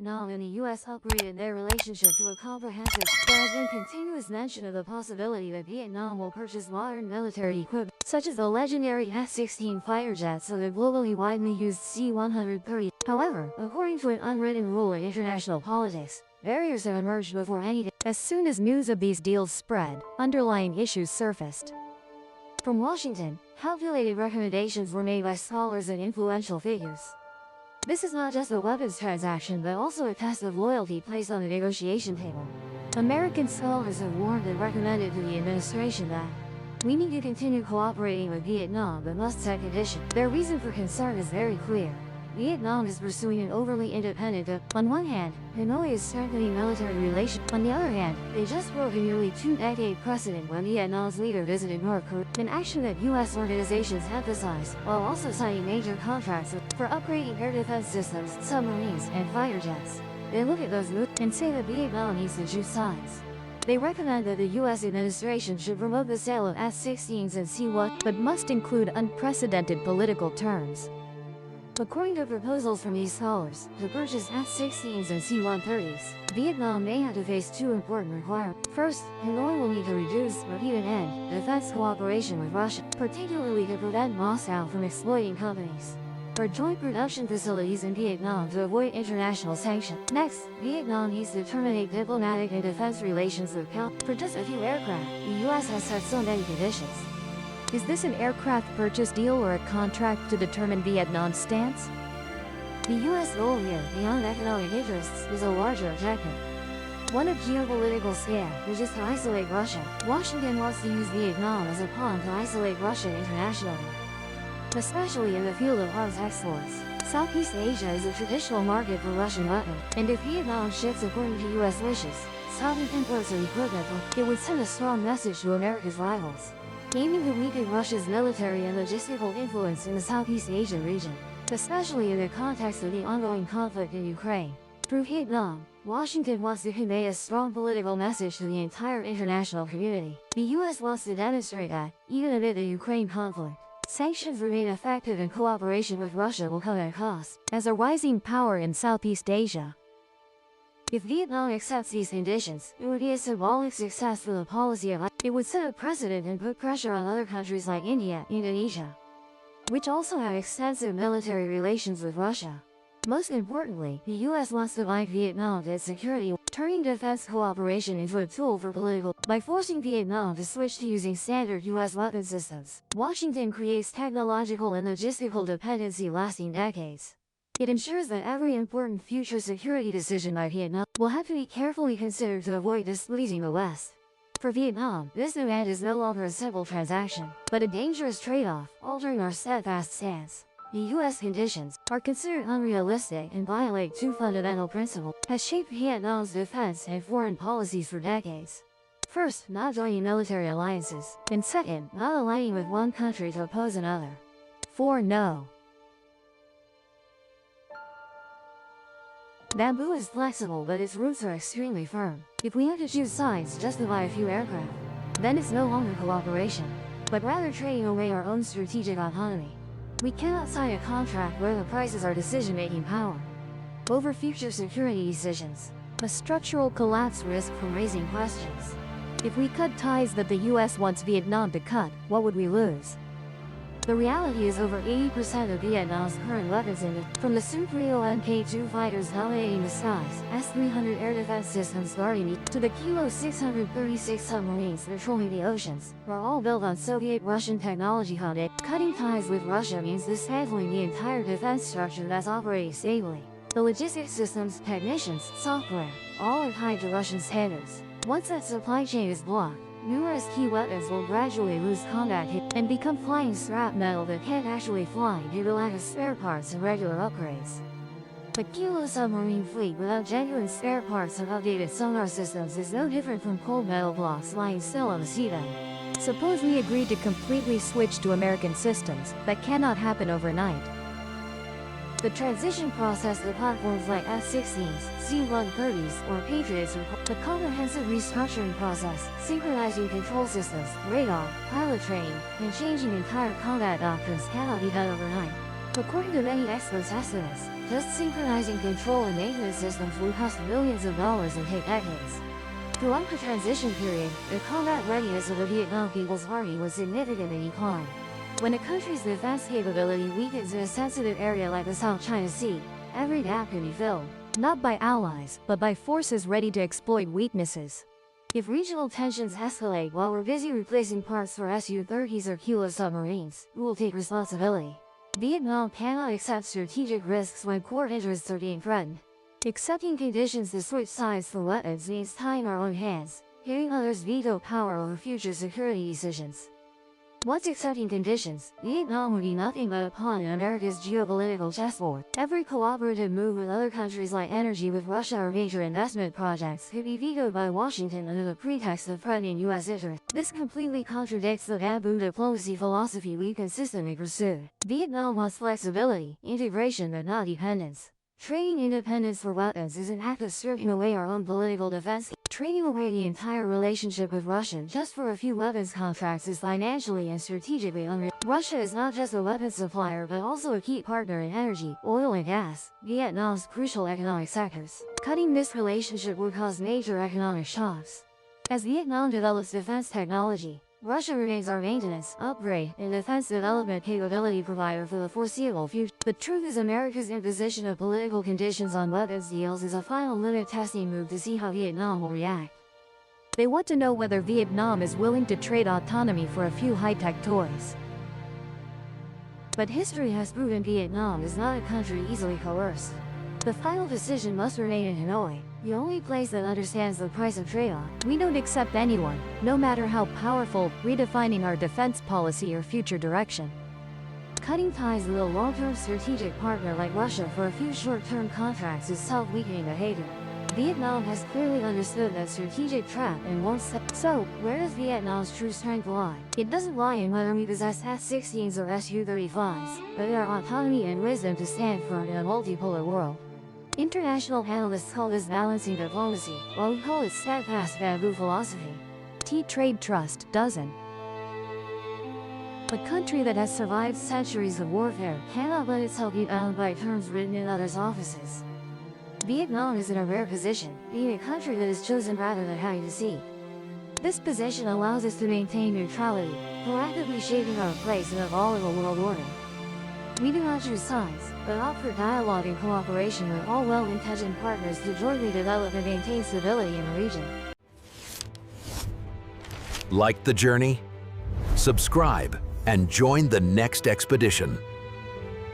Vietnam and the U.S. upgraded their relationship to a comprehensive. There has been continuous mention of the possibility that Vietnam will purchase modern military equipment, such as the legendary F-16 fighter jets or the globally widely used C-130. However, according to an unwritten rule in international politics, barriers have emerged before anything. As soon as news of these deals spread, underlying issues surfaced. From Washington, calculated recommendations were made by scholars and influential figures. This is not just a weapons transaction but also a test of loyalty placed on the negotiation table. American scholars have warned and recommended to the administration that we need to continue cooperating with Vietnam but must set conditions. Their reason for concern is very clear. Vietnam is pursuing an overly independent. On one hand, Hanoi is strengthening military relations. On the other hand, they just broke a nearly two-decade precedent when Vietnam's leader visited North Korea, an action that U.S. organizations emphasize, while also signing major contracts for upgrading air defense systems, submarines, and fighter jets. They look at those moves and say that Vietnam needs to choose sides. They recommend that the U.S. administration should promote the sale of F-16s and C-130, but must include unprecedented political terms. According to proposals from these scholars, to purchase F-16s and C-130s, Vietnam may have to face two important requirements. First, Hanoi will need to reduce or even end defense cooperation with Russia, particularly to prevent Moscow from exploiting companies or joint production facilities in Vietnam to avoid international sanctions. Next, Vietnam needs to terminate diplomatic and defense relations with PLA. For just a few aircraft, the U.S. has set so many conditions. Is this an aircraft purchase deal or a contract to determine Vietnam's stance? The U.S. goal here, beyond economic interests, is a larger objective. One of geopolitical scale, which is to isolate Russia. Washington wants to use Vietnam as a pawn to isolate Russia internationally, especially in the field of arms exports. Southeast Asia is a traditional market for Russian weapons, and if Vietnam shifts according to U.S. wishes, stopping imports of equipment, it would send a strong message to America's rivals, aiming to weaken Russia's military and logistical influence in the Southeast Asian region, especially in the context of the ongoing conflict in Ukraine. Through Vietnam, Washington wants to convey a strong political message to the entire international community. The U.S. wants to demonstrate that, even amid the Ukraine conflict, sanctions remain effective and cooperation with Russia will come at a cost. As a rising power in Southeast Asia, if Vietnam accepts these conditions, it would be a symbolic success for the policy of it would set a precedent and put pressure on other countries like India, Indonesia, which also have extensive military relations with Russia. Most importantly, the U.S. wants to bind Vietnam to its security, turning defense cooperation into a tool for political. By forcing Vietnam to switch to using standard U.S. weapon systems, Washington creates technological and logistical dependency lasting decades. It ensures that every important future security decision by Vietnam will have to be carefully considered to avoid displeasing the West. For Vietnam, this demand is no longer a simple transaction, but a dangerous trade-off, altering our steadfast stance. The U.S. conditions are considered unrealistic and violate two fundamental principles that has shaped Vietnam's defense and foreign policies for decades. First, not joining military alliances, and second, not aligning with one country to oppose another. 4. No. Bamboo is flexible but its roots are extremely firm. If we have to choose sides just to buy a few aircraft, then it's no longer cooperation, but rather trading away our own strategic autonomy. We cannot sign a contract where the price is our decision-making power over future security decisions. A structural collapse risk from raising questions. If we cut ties that the U.S. wants Vietnam to cut, what would we lose? The reality is over 80% of Vietnam's current weapons from the Su-30 Mk2 fighters dominating the skies, S-300 air defense systems guarding to the Kilo 636 submarines patrolling the oceans, are all built on Soviet-Russian technology founded. Cutting ties with Russia means dismantling the entire defense structure that's operating stably. The logistics systems, technicians, software, all are tied to Russian standards. Once that supply chain is blocked, numerous key weapons will gradually lose combat hit and become flying scrap metal that can't actually fly due to lack of spare parts and regular upgrades. The Kilo submarine fleet without genuine spare parts and updated sonar systems is no different from cold metal blocks lying still on the seabed. Suppose we agreed to completely switch to American systems, that cannot happen overnight. The transition process to platforms like F-16s, C-130s, or Patriots requires the comprehensive restructuring process, synchronizing control systems, radar, pilot training, and changing entire combat doctrines cannot be done overnight. According to many experts' estimates, just synchronizing control and maintenance systems will cost millions of dollars and take decades. Throughout the transition period, the combat readiness of the Vietnam People's Army was significantly declined. When a country's defense capability weakens in a sensitive area like the South China Sea, every gap can be filled, not by allies, but by forces ready to exploit weaknesses. If regional tensions escalate while we're busy replacing parts for Su-30 Hercules submarines, who will take responsibility? Vietnam cannot accept strategic risks when core interests are being threatened. Accepting conditions to switch sides for weapons means tying our own hands, giving others veto power over future security decisions. Once accepting conditions, Vietnam would be nothing but a pawn in America's geopolitical chessboard. Every cooperative move with other countries like energy with Russia or major investment projects could be vetoed by Washington under the pretext of threatening U.S. interests. This completely contradicts the bamboo diplomacy philosophy we consistently pursued. Vietnam wants flexibility, integration but not dependence. Trading independence for weapons is an act of stripping away our own political defense. Trading away the entire relationship with Russia just for a few weapons contracts is financially and strategically unreal. Russia is not just a weapons supplier but also a key partner in energy, oil and gas, Vietnam's crucial economic sectors. Cutting this relationship would cause major economic shocks. As Vietnam develops defense technology, Russia remains our maintenance, upgrade, and defense development capability provider for the foreseeable future. The truth is America's imposition of political conditions on weapons deals is a final limit testing move to see how Vietnam will react. They want to know whether Vietnam is willing to trade autonomy for a few high-tech toys. But history has proven Vietnam is not a country easily coerced. The final decision must remain in Hanoi, the only place that understands the price of trade-off. We don't accept anyone, no matter how powerful, redefining our defense policy or future direction. Cutting ties with a long-term strategic partner like Russia for a few short-term contracts is self-weakening behavior. Vietnam has clearly understood that strategic trap and won't step. So, where does Vietnam's true strength lie? It doesn't lie in whether we possess F-16s or Su-35s, but in our autonomy and wisdom to stand firm in a multipolar world. International analysts call this balancing diplomacy, while we call it steadfast bamboo philosophy. Trade trust doesn't. A country that has survived centuries of warfare cannot let itself be bound by terms written in others' offices. Vietnam is in a rare position, being a country that is chosen rather than having to cede. This position allows us to maintain neutrality, proactively shaping our place in a volatile world order. We do not choose sides, but opt for dialogue and cooperation with all well-intentioned partners to jointly develop and maintain stability in the region. Like the journey? Subscribe and join the next expedition.